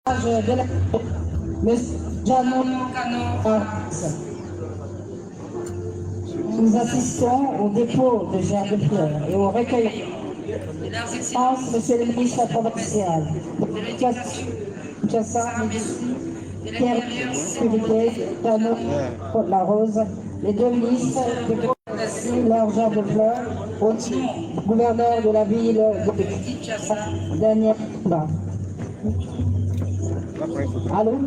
de la Monsieur Janon Cano. Nous assistons au dépôt de germes de fleurs et au recueil. Monsieur le ministre provincial de l'Éducation, Pierre Sécurité, Cano, la Rose, les deux ministres déposent leurs germes de fleurs au gouverneur de la ville de Kinshasa, Daniel Ba. Allô?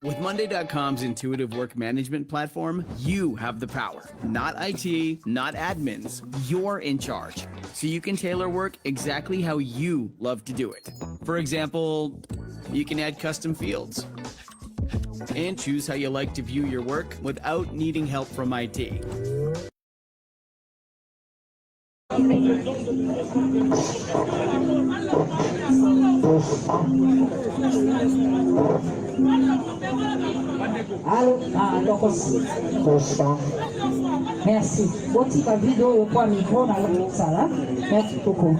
With Monday.com's intuitive work management platform, you have the power. Not IT, not admins. You're in charge. So you can tailor work exactly how you love to do it. For example, you can add custom fields and choose how you like to view your work without needing help from IT. Allô? Ah, donc aussi. Merci. Bon, petit pas vidéo, il y a un micro dans le ça là. Merci beaucoup.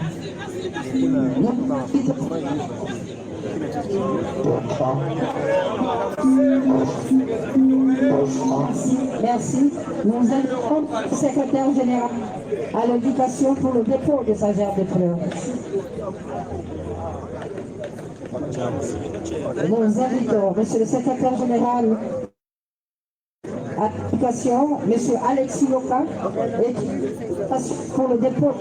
Merci. Nous invitons le secrétaire général à l'invitation pour le dépôt de sa gerbe de fleurs. Nous invitons monsieur le secrétaire général à l'invitation, monsieur Alexis Loca, et pour le dépôt.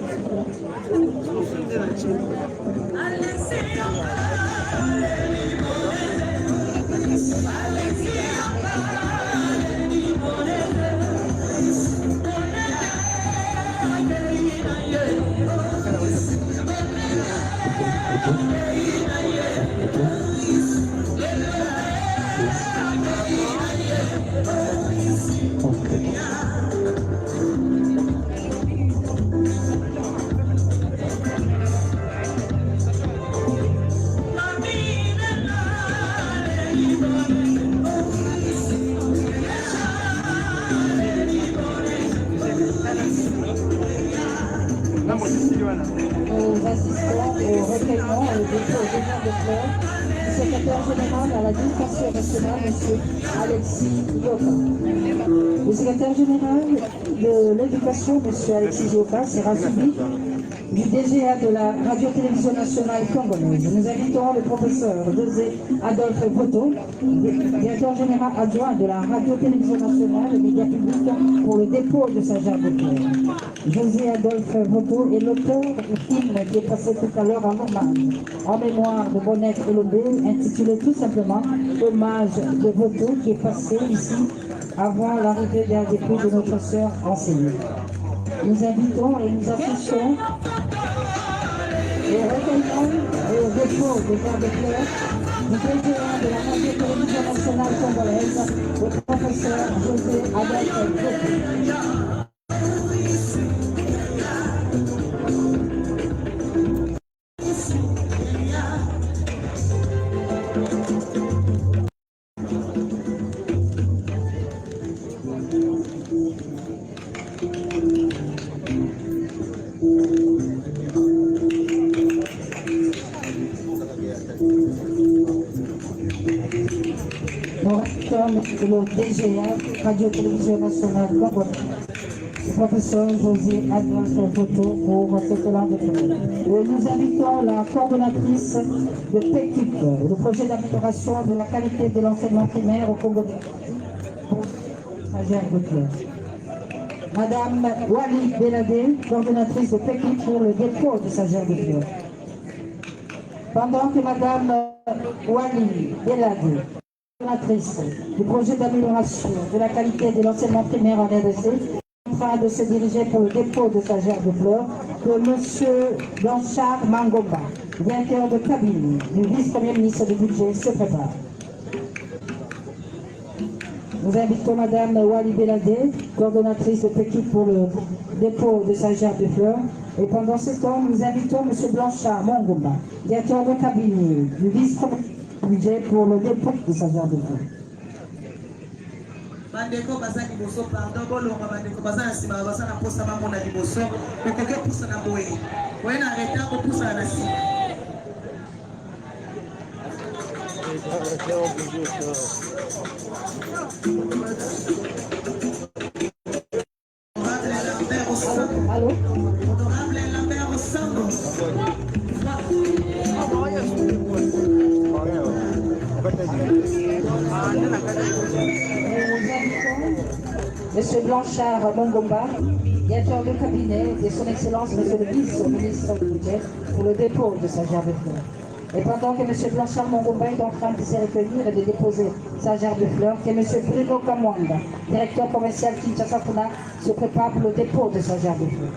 Nous assistons au recueillement et au dépôt de fleurs du secrétaire général à la députation nationale, M. Alexis Yoka. Le secrétaire général de l'éducation, M. Alexis Yoka, sera suivi du DGA de la Radio-Télévision nationale congolaise. Nous invitons le professeur José Adolphe Voto, directeur général adjoint de la Radio-Télévision nationale et médias publics, pour le dépôt de sa gerbe de fleurs. José Adolphe Voto est l'auteur du film qui est passé tout à l'heure en mémoire de Bonnette et Lobé, intitulé tout simplement Hommage de Voto, qui est passé ici avant l'arrivée d'un dépôt de notre sœur enseignée. Nous invitons et nous assistons au recueillement et au dépôt des germes de fleurs du président de la Radio-Télévision nationale congolaise, le professeur José Adolphe Voto. et le DGA, Radio-Télévision Nationale Cambodge. Le professeur José Adolphe Photo pour cette langue. Et nous invitons la coordonnatrice de PECUP, le projet d'amélioration de la qualité de l'enseignement primaire au Congo pour stagiaire de classe. Madame Wali Beladé, coordonnatrice de PECUP pour le dépôt de stagiaire de classe. Pendant que Madame Wali Beladé, coordonnatrice du projet d'amélioration de la qualité de l'enseignement primaire en RDC, en train de se diriger pour le dépôt de stagiaire de fleurs, que M. Blanchard Mangomba, directeur de cabinet du vice-premier ministre du budget, se prépare. Nous invitons Mme Wali Beladé, coordonnatrice de PECUP pour le dépôt de stagiaire de fleurs. Et pendant ce temps, nous invitons M. Blanchard Mangomba, directeur de cabinet du vice-premier ministre du budget pour le dépôt de stagiaire de fleurs. Bandeko baza liboso pardon bolonga bandeko baza na sima baza na posa bamona liboso okoki pusa na boye oye na retard kopusa na sima. Allô? Honorable Lambert Osambo. Monsieur Blanchard Mongomba, directeur de cabinet de son Excellence Monsieur le vice-ministre du budget pour le dépôt de sa gerbe de fleurs. Et pendant que Monsieur Blanchard Mongomba est en train de se recueillir et de déposer sa gerbe de fleurs, que Monsieur Bruno Kamwanga, directeur commercial Kinshasa Funa, se prépare pour le dépôt de sa gerbe de fleurs.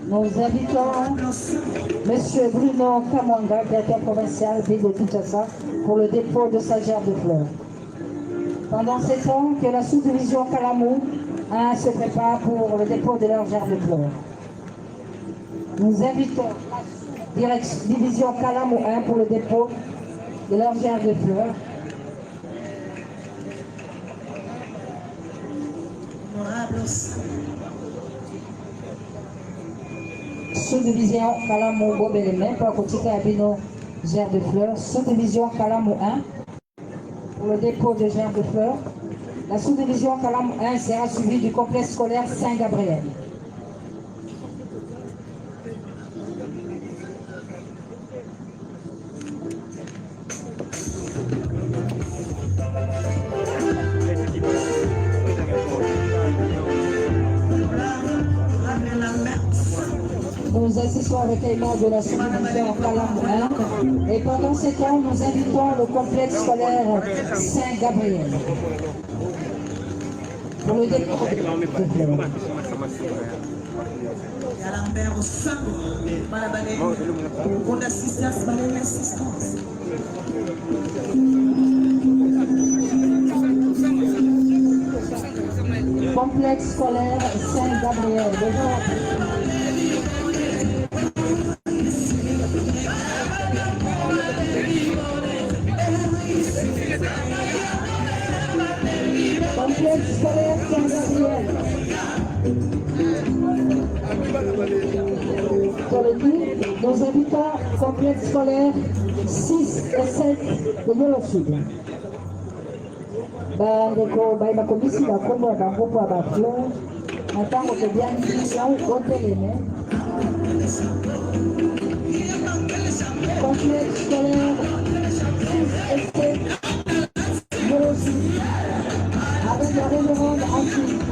Nous invitons M. Bruno Kamwanga, directeur provincial ville de Kinshasa, pour le dépôt de sa gerbe de fleurs. Pendant ce temps, que la sous-division Kalamou se prépare pour le dépôt de leur gerbe de fleurs. Nous invitons la division Kalamou 1 pour le dépôt de leur gerbe de fleurs. Honorable Sous-division Kalamou Bobeleme pour côté Abino gerbe de fleurs. Sous-division Kalamou 1 pour le dépôt de gerbe de fleurs. La sous-division Kalamou 1 sera suivie du complexe scolaire Saint-Gabriel. Nous assistons au recueillement de la sous-division Kalamou 1 et pendant ce temps, nous invitons le complexe scolaire Saint-Gabriel pour le dépôt de fleurs. Lambert Osambo. Pour l'assistance, l'assistance. Complexe scolaire Saint-Gabriel. Complexe scolaire Saint-Gabriel. Nous invitons complexe scolaire 6 et 7 de Yolo Sud. Bandeko baïba komisi ba kombo ya bangopo ya bafleur na ntango tobiangisau oteleme complexe scolaire 6 et 7 Yolo Sud avec la révérende antique.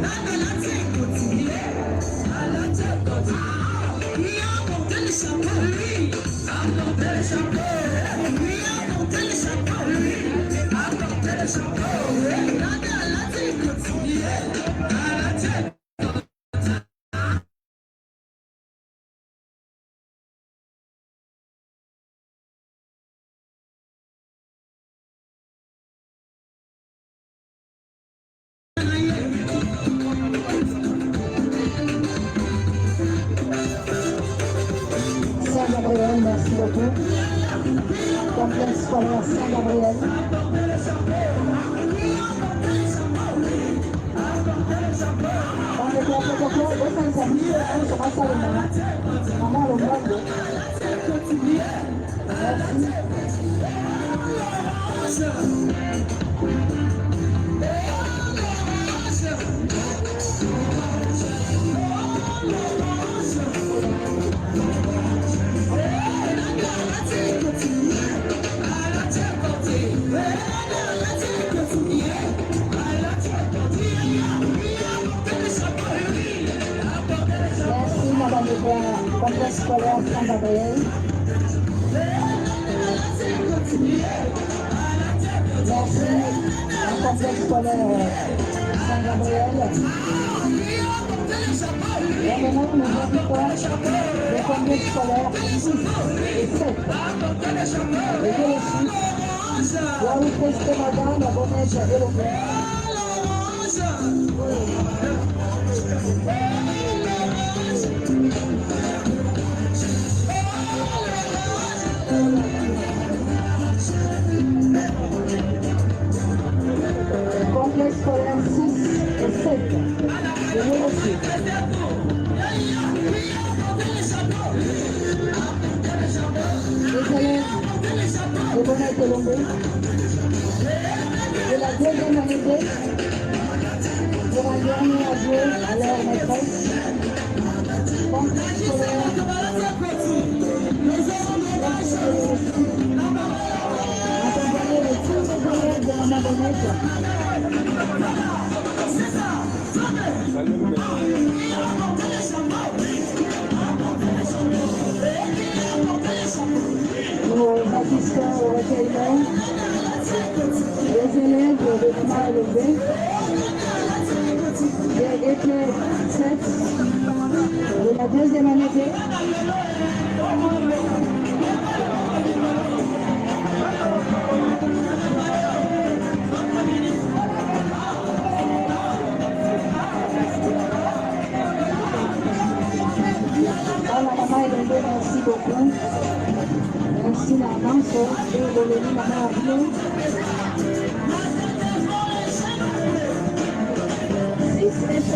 scolaire Saint-Gabriel. Dans le protocole, vous faites un sur ma salle de maman le monde. Merci. Merci, Madame le Père, complexe scolaire Saint-Gabriel. Merci, un complexe scolaire Saint-Gabriel. Et maintenant, nous invitons les complexes scolaires 6 et 7. Et que les chiffres, là où presque Madame, la bonnette et le père. Complexe scolaire 6 et 7. Je vous remercie. Les élèves de Bonnet et Lombé de la deuxième année pour un dernier adieu à leur maîtresse. Complexe scolaire accompagné de tous les élèves de Maman Bonnette. Nous assistons au recueillement des élèves de Maman Élevée et étaient 7 de la deuxième année D. La maman Élevée, merci beaucoup. Merci la maman, et le maman Arnaud. 6 et 7.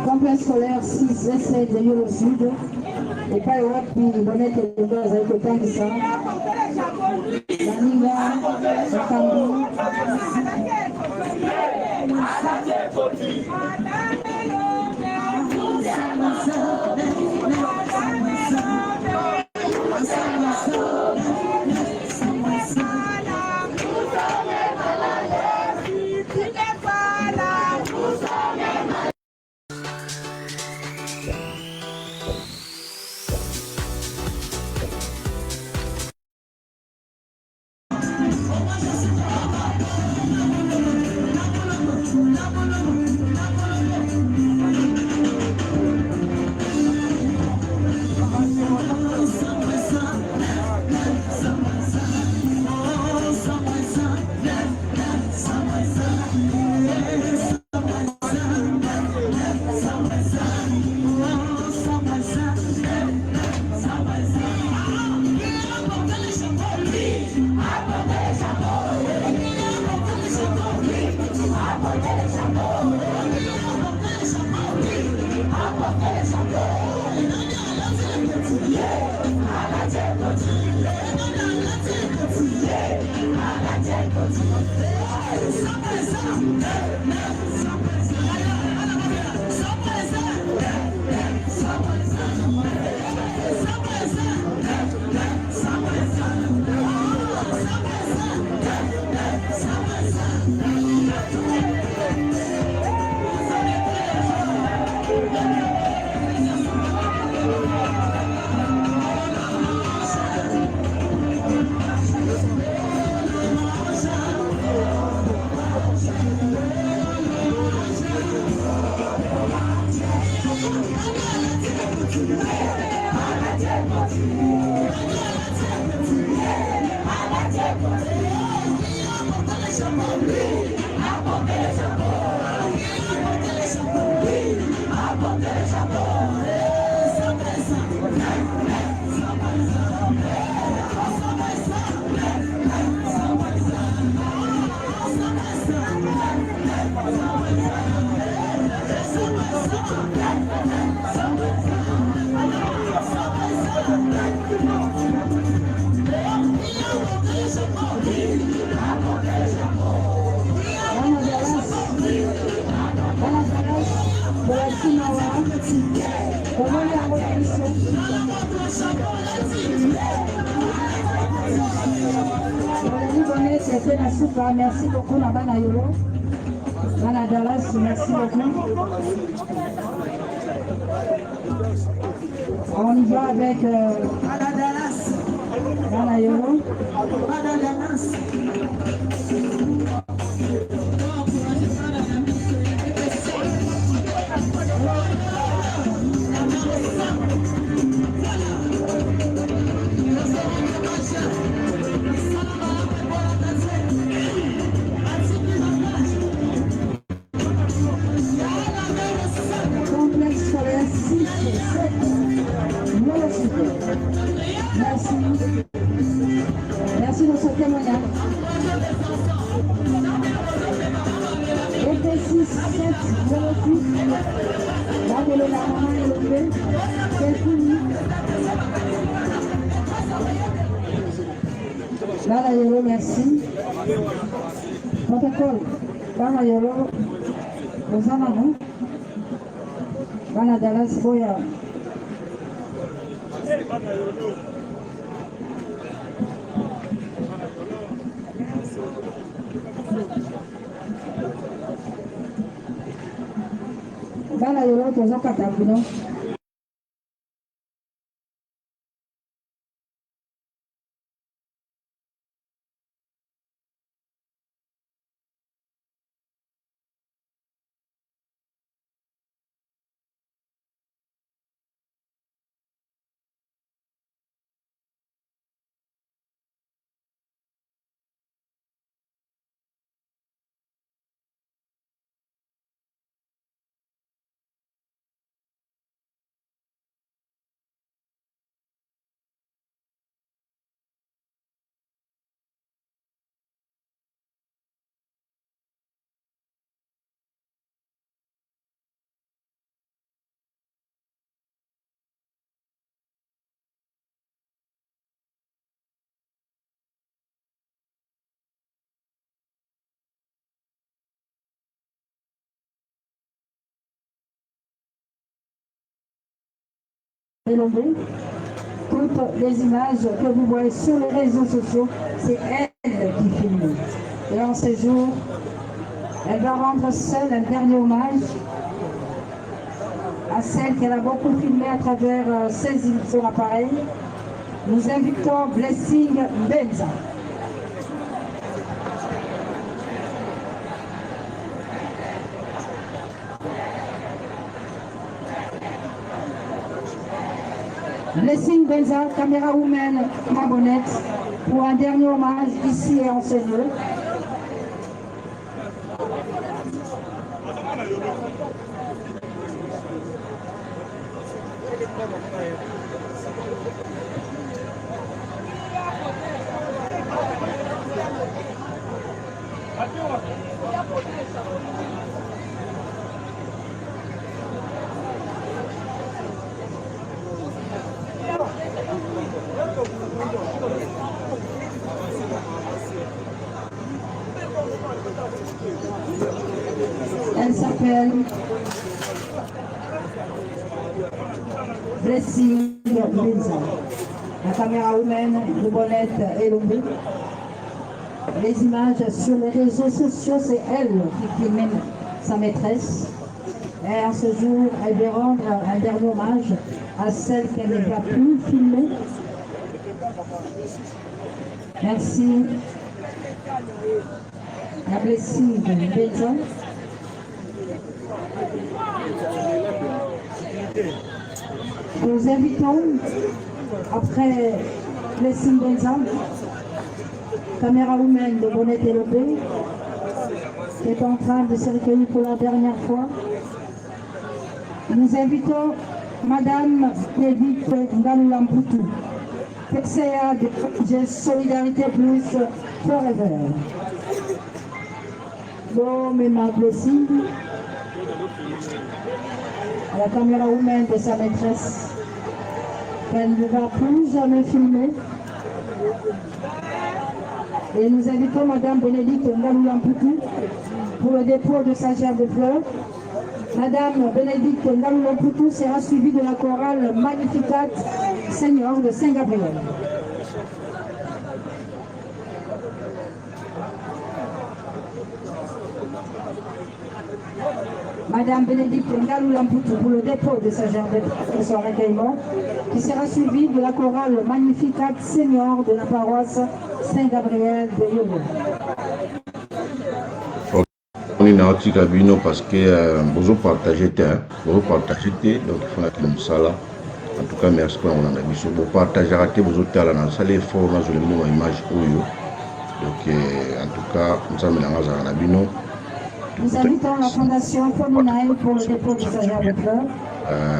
Complexe scolaire 6 essais de Yolo Sud. Et pas Europe, puis Bonnet et le gaz avec le temps de ça. La Ninga, le Tambou. Merci beaucoup, Nabana Yolo. Nana Dallas, merci beaucoup. On y va avec Nana Dallas. Nana Yolo. Nana Dallas. Merci de ce témoignage. Et 6, 7, 06. Là, de la maman et le bleu. C'est fini. Là, la Yolo, merci. Protocole. Là, la Yolo. Aux amanons. Là, la Dallas, Boya. Bana Yolo toza kata bino. Toutes les images que vous voyez sur les réseaux sociaux, c'est elle qui filme. Et en ce jour, elle va rendre seule un dernier hommage à celle qu'elle a beaucoup filmée à travers son appareil. Nous invitons Blessing Benza. Blessing Benza, caméra woman Mabonnette, pour un dernier hommage ici et en ce lieu. Elle s'appelle Blessing Benza. La caméra humaine, le bonnet et le bout. Les images sur les réseaux sociaux, c'est elle qui filme sa maîtresse. Et en ce jour, elle va rendre un dernier hommage à celle qu'elle ne va plus filmer. Merci. La Blessing Benza. Nous invitons, après les signes d'exemple, caméra humaine de Bonnet et Lopé, qui est en train de se recueillir pour la dernière fois. Nous invitons Madame Edith Ngaloulamputu, PCA de Solidarité Plus Forever. L'homme aimable signe à la caméra humaine de sa maîtresse, qu'elle ne va plus jamais filmer. Et nous invitons Madame Bénédicte Ngaloulamputu pour le dépôt de sa gerbe de fleurs. Madame Bénédicte Ngaloulamputu sera suivie de la chorale Magnificat Seigneur de Saint-Gabriel. Madame Bénédicte Ngaloulamputu pour le dépôt de sa gerbe de son recueillement, qui sera suivie de la chorale Magnificat Seigneur de la paroisse Saint-Gabriel de Yobo. On est dans Ticabino parce que vous partagez, donc il faut que ça là. En tout cas, merci pour on a vu. Vous partagez raté vos hôtels dans la salle fort, on a joué une image où donc en tout cas, nous sommes dans la Bino. Nous invitons la Fondation Fominae pour le dépôt de sa gerbe de fleurs.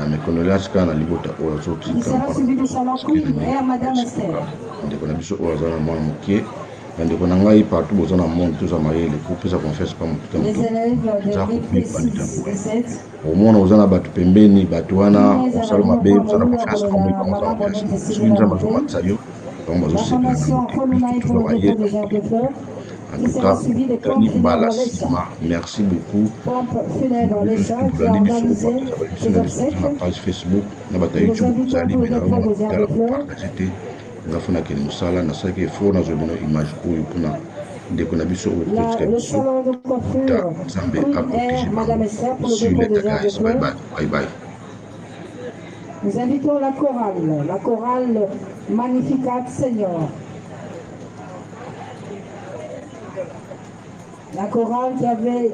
Mais qu'on a l'air qu'à la Libota ou à l'autre. Il sera suivi de Salon et à Madame Esther. On a vu au hasard à moi, moqué. On a eu partout besoin d'un monde, tous à marier les couples, ça confesse pas mon Les élèves de l'IP6 et 7. Au moins, on a battu Pembeni, Batuana, on s'est mabé, on a confiance en moi, on a confiance. Si nous avons fait ça, on va aussi en tout cas, merci beaucoup. Ma page Facebook, na YouTube, vous allez nga funa ke musala na saki fo na zobino image oyo kuna ndeko na biso oyo kotika biso ta zambe aprotéger sur les guys. Bye bye, bye bye. Nous invitons la chorale Magnificat Seigneur. La chorale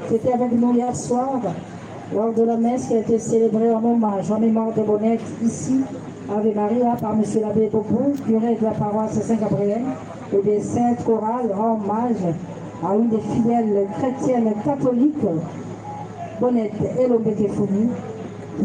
qui était avec nous hier soir lors de la messe qui a été célébrée en hommage en mémoire de Bonnette ici Ave Maria par M. l'abbé Bopou, curé de la paroisse Saint-Gabriel, et bien cette chorale rend hommage à une des fidèles chrétiennes catholiques, Bonnette Elobeke Founi, qui